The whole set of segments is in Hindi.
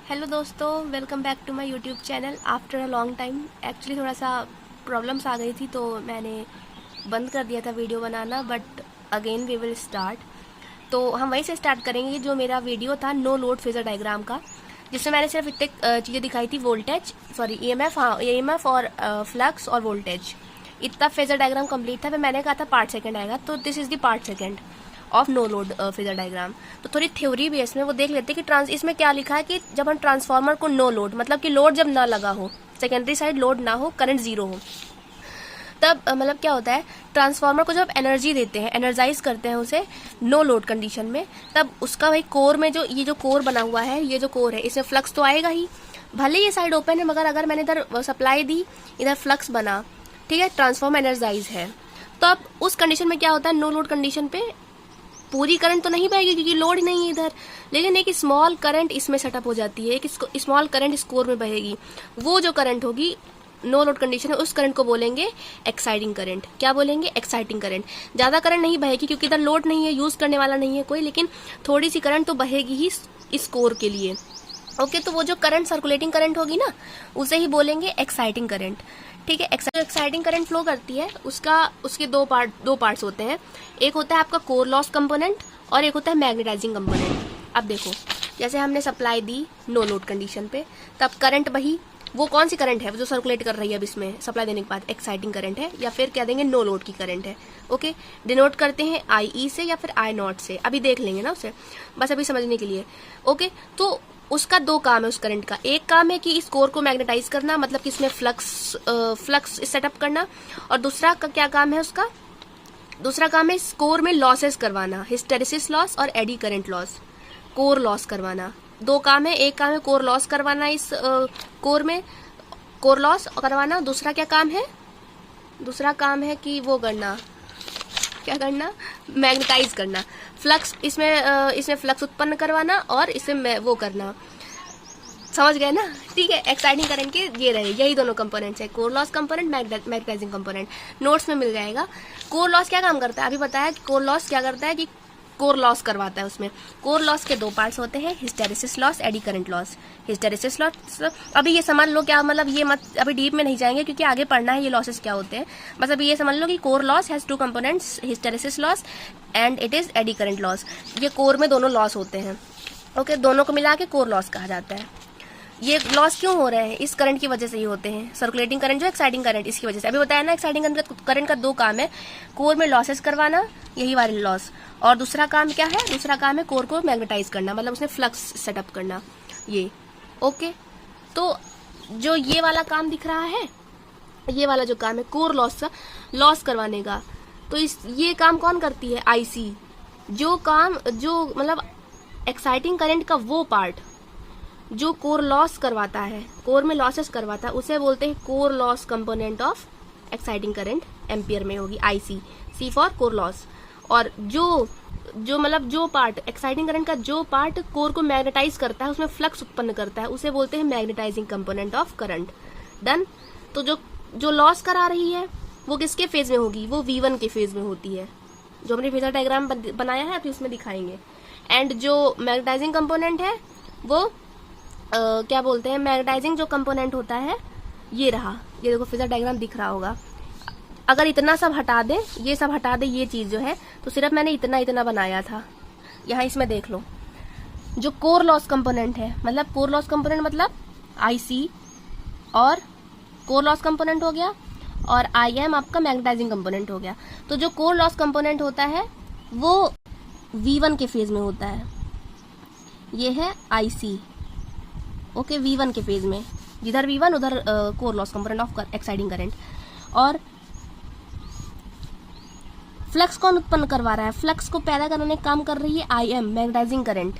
हेलो दोस्तों, welcome back to my YouTube channel after a long time. Actually थोड़ा सा प्रॉब्लम्स आ गई थी तो मैंने बंद कर दिया था वीडियो बनाना, but again we will start. तो हम वहीं से स्टार्ट करेंगे जो मेरा वीडियो था नो लोड फेजर डायग्राम का, जिसमें मैंने सिर्फ इतने चीज़ें दिखाई थी, वोल्टेज सॉरी ईएमएफ, हाँ ईएमएफ और फ्लक्स और वोल्टेज। इतना फेजर डायग्राम कंप्लीट था। फिर मैंने कहा था पार्ट सेकंड आएगा, तो this is the part second of no load phasor diagram. तो थोड़ी थ्योरी भी है इसमें, वो देख लेते हैं कि इसमें क्या लिखा है कि जब हम ट्रांसफार्मर को नो लोड, मतलब कि लोड जब ना लगा हो, सेकेंडरी साइड लोड ना हो, करंट जीरो हो, तब मतलब क्या होता है, ट्रांसफार्मर को जब एनर्जी देते हैं, एनर्जाइज करते हैं उसे नो लोड कंडीशन में, तब उसका भाई कोर में जो ये जो कोर बना हुआ है, ये जो कोर है, इसमें फ्लक्स तो आएगा ही। भले ये साइड ओपन है, मगर अगर मैंने इधर सप्लाई दी, इधर फ्लक्स बना, ठीक है, ट्रांसफार्मर एनर्जाइज है, तो अब उस कंडीशन में क्या होता है, नो लोड कंडीशन पे पूरी करंट तो नहीं बहेगी क्योंकि लोड ही नहीं है इधर, लेकिन एक स्मॉल करंट इसमें सेटअप हो जाती है, एक स्मॉल करंट इस कोर में बहेगी। वो जो करंट होगी नो लोड कंडीशन है, उस करंट को बोलेंगे एक्साइटिंग करंट। क्या बोलेंगे? Exciting current. ज्यादा करंट नहीं बहेगी क्योंकि इधर लोड नहीं है, यूज करने वाला नहीं है कोई, लेकिन थोड़ी सी करंट तो बहेगी ही इस कोर के लिए। ओके, तो वो जो करंट सर्कुलेटिंग करंट होगी ना, उसे ही बोलेंगे एक्साइटिंग करंट। ठीक है, एक्साइटिंग करंट फ्लो करती है, उसके दो पार्ट्स होते हैं। एक होता है आपका कोर लॉस कंपोनेंट और एक होता है मैग्नेटाइजिंग कंपोनेंट। अब देखो, जैसे हमने सप्लाई दी नो लोड कंडीशन पे, तब करंट बही, वो कौन सी करंट है जो सर्कुलेट कर रही है अब इसमें सप्लाई देने के बाद? एक्साइटिंग करंट है, या फिर कह देंगे नो लोड की करंट है। ओके, डिनोट करते हैं आई से या फिर आई नॉट से, अभी देख लेंगे ना उसे, बस अभी समझने के लिए। ओके, तो उसका दो काम है उस करंट का। एक काम है कि इस कोर को मैग्नेटाइज करना, मतलब कि इसमें फ्लक्स सेटअप करना, और दूसरा का क्या काम है उसका? दूसरा काम है इस कोर में लॉसेस करवाना, हिस्टेरिसिस लॉस और eddy current loss, core loss करवाना। दो काम है, एक काम है कोर लॉस करवाना, इस कोर में कोर लॉस करवाना। दूसरा क्या काम है? दूसरा काम है कि वो करना, क्या करना? मैग्नेटाइज करना, फ्लक्स इसमें फ्लक्स उत्पन्न करवाना और इसमें वो करना। समझ गए ना? ठीक है, एक्साइटिंग करंट के ये रहे, यही दोनों कंपोनेंट्स है, core loss component, magnetising component. Notes में मिल जाएगा। कोर लॉस क्या काम करता है, अभी बताया कि कोर लॉस क्या करता है, कि कोर लॉस करवाता है। उसमें कोर लॉस के दो पार्ट्स होते हैं, hysteresis loss, eddy current loss. Hysteresis loss अभी ये समझ लो, क्या मतलब, ये मत अभी डीप में नहीं जाएंगे क्योंकि आगे पढ़ना है ये लॉसेस क्या होते हैं। बस अभी ये समझ लो कि core loss has two components, hysteresis loss and it is eddy current loss. ये कोर में दोनों लॉस होते हैं। ओके, दोनों को मिला के कोर लॉस कहा जाता है। ये लॉस क्यों हो रहे हैं? इस करंट की वजह से ही होते हैं, सर्कुलेटिंग करंट जो एक्साइटिंग करंट, इसकी वजह से। अभी बताया ना, एक्साइटिंग करंट का दो काम है, कोर में लॉसेस करवाना, यही वाले लॉस, और दूसरा काम क्या है? दूसरा काम है कोर को मैग्नेटाइज करना, मतलब उसमें फ्लक्स सेटअप करना, ये। ओके, तो जो ये वाला काम दिख रहा है, ये वाला जो काम है कोर लॉस करवाने का, तो ये काम कौन करती है? आईसी। जो काम, जो मतलब एक्साइटिंग करंट का वो पार्ट जो कोर लॉस करवाता है, कोर में लॉसेस करवाता है, उसे बोलते हैं core loss component of exciting current. Ampere में होगी IC, C for core loss. और जो मतलब जो पार्ट एक्साइटिंग करंट का जो पार्ट कोर को मैग्नेटाइज करता है, उसमें फ्लक्स उत्पन्न करता है, उसे बोलते हैं magnetising component of current. Done. तो जो लॉस करा रही है वो किसके फेज में होगी? वो V1 के फेज में होती है, जो हमने फेजर डायग्राम बनाया है, अभी उसमें दिखाएंगे। एंड जो मैग्नेटाइजिंग कंपोनेंट है वो क्या बोलते हैं, मैग्नेटाइजिंग जो कंपोनेंट होता है, ये रहा, ये देखो फेजर डायग्राम दिख रहा होगा। अगर इतना सब हटा दे, ये सब हटा दे, ये चीज जो है, तो सिर्फ मैंने इतना बनाया था। यहाँ इसमें देख लो, जो कोर लॉस कंपोनेंट है, मतलब कोर लॉस कंपोनेंट मतलब आईसी, और कोर लॉस कंपोनेंट हो गया, और IM आपका मैग्नेटाइजिंग कंपोनेंट हो गया। तो जो कोर लॉस कंपोनेंट होता है वो V1 के फेज में होता है, ये है IC। ओके, V1 के फेज में, जिधर V1 उधर core loss component of exciting current. और फ्लक्स कौन उत्पन्न करवा रहा है? फ्लक्स को पैदा करने का काम कर रही है IM, मैग्नेटाइजिंग करंट,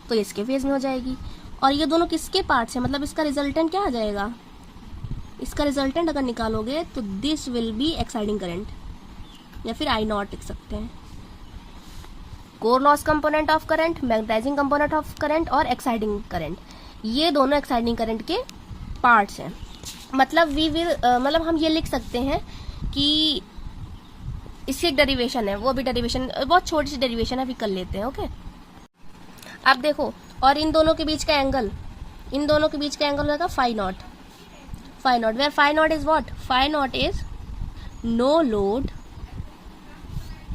तो इसके फेज में हो जाएगी। और ये दोनों किसके पार्ट्स है, मतलब इसका रिजल्टेंट क्या आ जाएगा? इसका रिजल्टेंट अगर निकालोगे तो this will be exciting current, या फिर I नॉट लिख सकते हैं। Core loss component of current, magnetising component of current और एक्साइटिंग करंट, ये दोनों एक्साइटिंग करंट के पार्ट्स हैं। मतलब मतलब हम ये लिख सकते हैं कि इसकी एक डेरिवेशन है, वो भी डेरिवेशन बहुत छोटी सी डेरिवेशन है, अभी कर लेते हैं। ओके, अब देखो, और इन दोनों के बीच का एंगल इन दोनों के बीच का एंगल हो जाएगा phi naught. Phi naught where phi naught is what? Phi naught is no load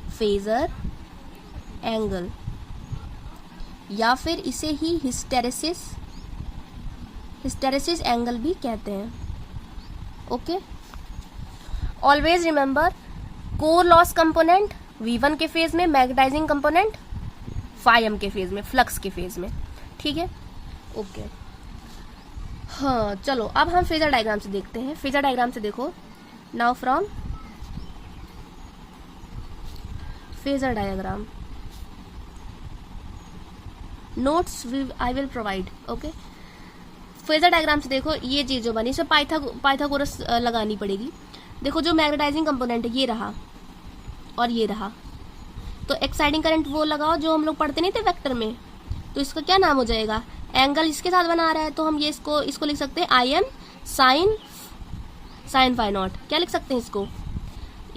phasor angle, या फिर इसे ही हिस्टेरेसिस एंगल भी कहते हैं. Okay, always remember core loss component V1 के फेज में, मैग्नेटाइजिंग कंपोनेंट फाई के फेज में, फ्लक्स के फेज में. ठीक है, ओके. हाँ चलो अब हम फेजर डायग्राम से देखते हैं. फेजर डायग्राम से देखो. Now from phasor diagram notes I will provide. Okay, phasor diagram से देखो ये चीज जो बनी, इसमें पाइथागोरस लगानी पड़ेगी. देखो जो मैग्नेटाइजिंग कंपोनेंट है ये रहा और ये रहा, तो एक्साइटिंग करंट वो लगाओ जो हम लोग पढ़ते नहीं थे वेक्टर में. तो इसका क्या नाम हो जाएगा? एंगल इसके साथ बना रहा है तो हम ये इसको लिख सकते हैं I M sine phi naught. क्या लिख सकते हैं इसको?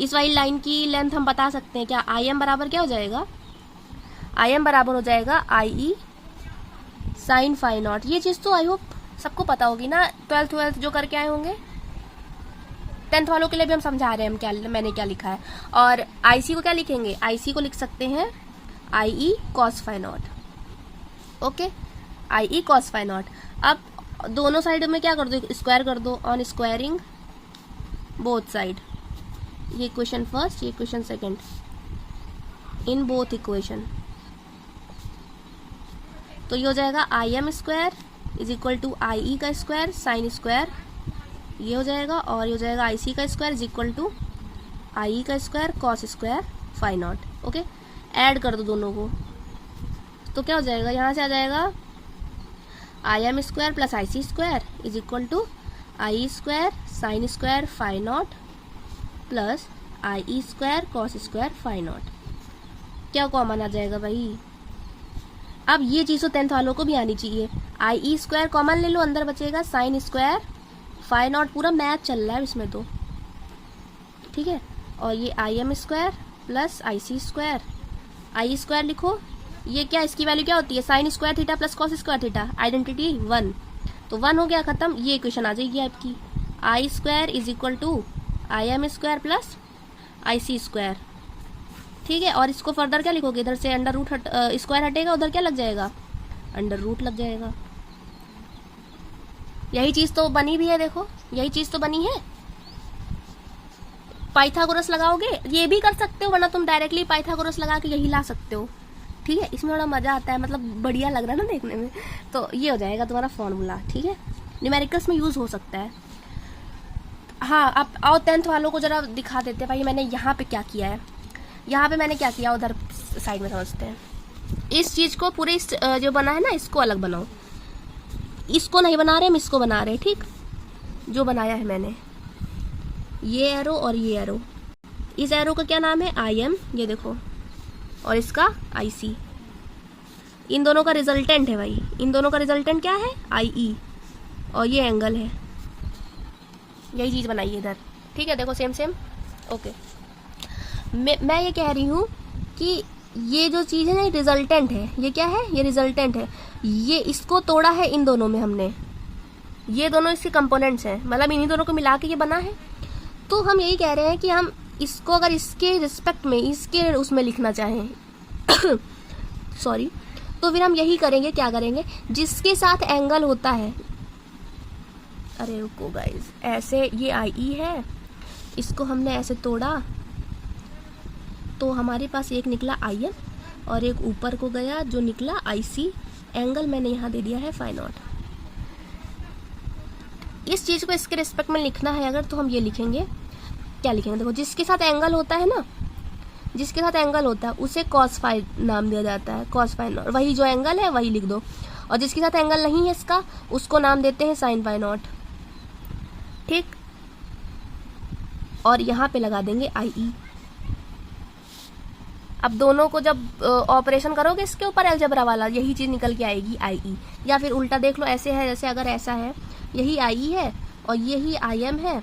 इस वाली लाइन की लेंथ हम बता सकते हैं क्या? आई एम बराबर क्या हो जाएगा? आई एम बराबर हो जाएगा आई ई साइन फाई नॉट. ये चीज तो आई होप सबको पता होगी ना, 12th जो करके आए होंगे. 10th वालों के लिए भी हम समझा रहे हैं हम मैंने क्या लिखा है. और आईसी को क्या लिखेंगे? आईसी को लिख सकते हैं I E cos phi naught. Okay, I E cos phi naught. अब दोनों साइड में क्या कर दो? स्क्वायर कर दो. On squaring both side. ये इक्वेशन फर्स्ट, ये equation second, in both equation. तो ये हो जाएगा I M square is equal to I E का स्क्वायर साइन स्क्वायर, ये हो जाएगा. और ये हो जाएगा आई सी का square is equal to I E का square cos square phi naught. Okay, add कर दो दोनों को. तो क्या हो जाएगा? यहाँ से आ जाएगा I M square plus I C square is equal to I square sine square phi naught plus I E square cos square phi naught. क्या कॉमन आ जाएगा भाई? अब ये चीज तो 10th वालों को भी आनी चाहिए. आई ई स्क्वायर कॉमन ले लो, अंदर बचेगा साइन स्क्वायर फाई नॉट. पूरा मैथ चल रहा है इसमें तो, ठीक है. और ये I M square plus I C square, I square लिखो. ये क्या, इसकी वैल्यू क्या होती है? Sine square theta plus cos square theta. Identity 1, तो 1 हो गया खत्म. ये इक्वेशन आ जाएगी आपकी. I square is equal to I M square plus I C square. ठीक है, और इसको फर्दर क्या लिखोगे? इधर से अंडर रूट स्क्वायर हटेगा, उधर क्या लग जाएगा? अंडर रूट लग जाएगा. यही चीज तो बनी भी है. देखो यही चीज तो बनी है. पाइथागोरस लगाओगे, ये भी कर सकते हो, वरना तुम डायरेक्टली पाइथागोरस लगा के यही ला सकते हो. ठीक है, इसमें थोड़ा मजा आता है, मतलब बढ़िया लग रहा है ना देखने में. तो ये हो जाएगा तुम्हारा फॉर्मूला. ठीक है, न्यूमेरिकल्स में यूज हो सकता है. हाँ, अब आओ 10th वालों को जरा दिखा देते हैं भाई मैंने यहाँ पे क्या किया है. यहाँ पे मैंने क्या किया उधर साइड में समझते हैं. इस चीज को पूरे जो बना है ना, इसको अलग बनाओ. इसको नहीं बना रहे हम, इसको बना रहे. ठीक, जो बनाया है मैंने, ये एरो और ये एरो. इस एरो का क्या नाम है? आई एम, ये देखो, और इसका आई सी. इन दोनों का रिजल्टेंट है भाई. इन दोनों का रिजल्टेंट क्या है? आई ई. और ये एंगल है. यही चीज बनाई है इधर. ठीक है, देखो सेम सेम. ओके, मैं ये कह रही हूँ कि ये जो चीज है ना, रिजल्टेंट है. ये क्या है? ये रिजल्टेंट है. ये इसको तोड़ा है इन दोनों में हमने. ये दोनों इसके कंपोनेंट्स हैं, मतलब इन्हीं दोनों को मिला के ये बना है. तो हम यही कह रहे हैं कि हम इसको अगर इसके रिस्पेक्ट में, इसके उसमें लिखना चाहें सॉरी, तो फिर हम यही करेंगे. क्या करेंगे? जिसके साथ एंगल होता है, अरे रुको गाइस, ऐसे ये आई ई है, इसको हमने ऐसे तोड़ा तो हमारे पास एक निकला आई एम और एक ऊपर को गया जो निकला आई सी. एंगल मैंने यहाँ दे दिया है फाई नॉट. इस चीज को इसके रिस्पेक्ट में लिखना है अगर, तो हम ये लिखेंगे. क्या लिखेंगे? देखो, जिसके साथ एंगल होता है ना, जिसके साथ एंगल होता है उसे कॉस फाई नाम दिया जाता है. कॉस फाई नॉट, वही जो एंगल है वही लिख दो. और जिसके साथ एंगल नहीं है इसका, उसको नाम देते हैं साइन फाई नॉट. ठीक, और यहाँ पे लगा देंगे आई ई. अब दोनों को जब ऑपरेशन करोगे इसके ऊपर अलजेब्रा वाला, यही चीज निकल के आएगी आई ई. या फिर उल्टा देख लो, ऐसे है जैसे, अगर ऐसा है, यही आई ई है और यही आई एम है,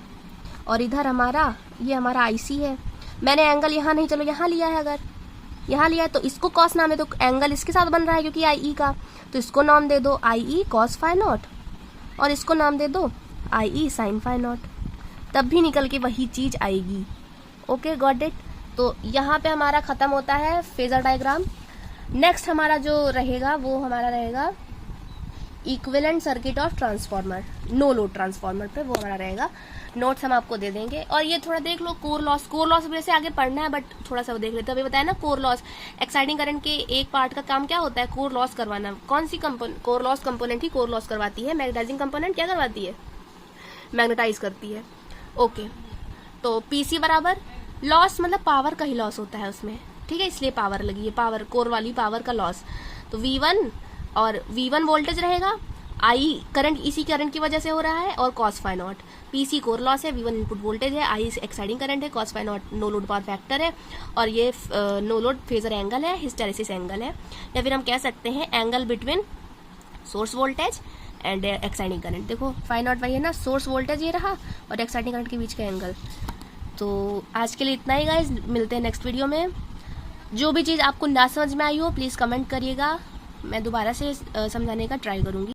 और इधर हमारा ये हमारा आई सी है. मैंने एंगल यहाँ नहीं, चलो यहाँ लिया है. अगर यहाँ लिया है तो इसको कॉस नाम है, तो एंगल इसके साथ बन रहा है क्योंकि आई ई का, तो इसको नाम दे दो आई ई कॉस फाई नॉट. और इसको नाम दे दो IE साइन फाई नॉट, तब भी निकल के वही चीज आएगी। Okay, got it. तो यहाँ पे हमारा खत्म होता है फेजर डायग्राम। नेक्स्ट हमारा जो रहेगा वो हमारा रहेगा equivalent circuit of transformer, no load transformer पे, वो हमारा रहेगा। नोट्स हम आपको दे देंगे। और ये थोड़ा देख लो कोर लॉस वजह से आगे पढ़ना है, बट थोड़ा सा वो देख लेते हैं। अभी बताया ना कोर लॉस, एक्साइटिंग करंट के एक पार्ट का काम क्या होता है, कोर लॉस करवाना। कौन सी कोर लॉस कंपोनेंट ही कोर लॉस करवाती है, मैग्नेटाइजिंग कंपोनेंट क्या करवाती है, मैग्नेटाइज करती है। ओके, तो पीसी बराबर लॉस मतलब पावर का ही लॉस होता है उसमें, ठीक है, इसलिए पावर लगी है, पावर कोर वाली पावर का लॉस। तो V1 और V1 वोल्टेज रहेगा, I करंट इसी करंट की वजह से हो रहा है, और cos phi naught. PC core loss है, V1 इनपुट वोल्टेज है, I एक्साइटिंग करंट है, cos phi naught no load power factor है, और ये नो लोड फेजर एंगल है, हिस्टेरेसिस एंगल है, या फिर हम कह सकते हैं angle between source voltage and exciting current. देखो फाई नॉट वही है ना, सोर्स वोल्टेज ये रहा और एक्साइटिंग करंट के बीच का एंगल। तो आज के लिए इतना ही गाइस, मिलते हैं नेक्स्ट वीडियो में। जो भी चीज़ आपको ना समझ में आई हो प्लीज़ कमेंट करिएगा, मैं दोबारा से समझाने का ट्राई करूँगी।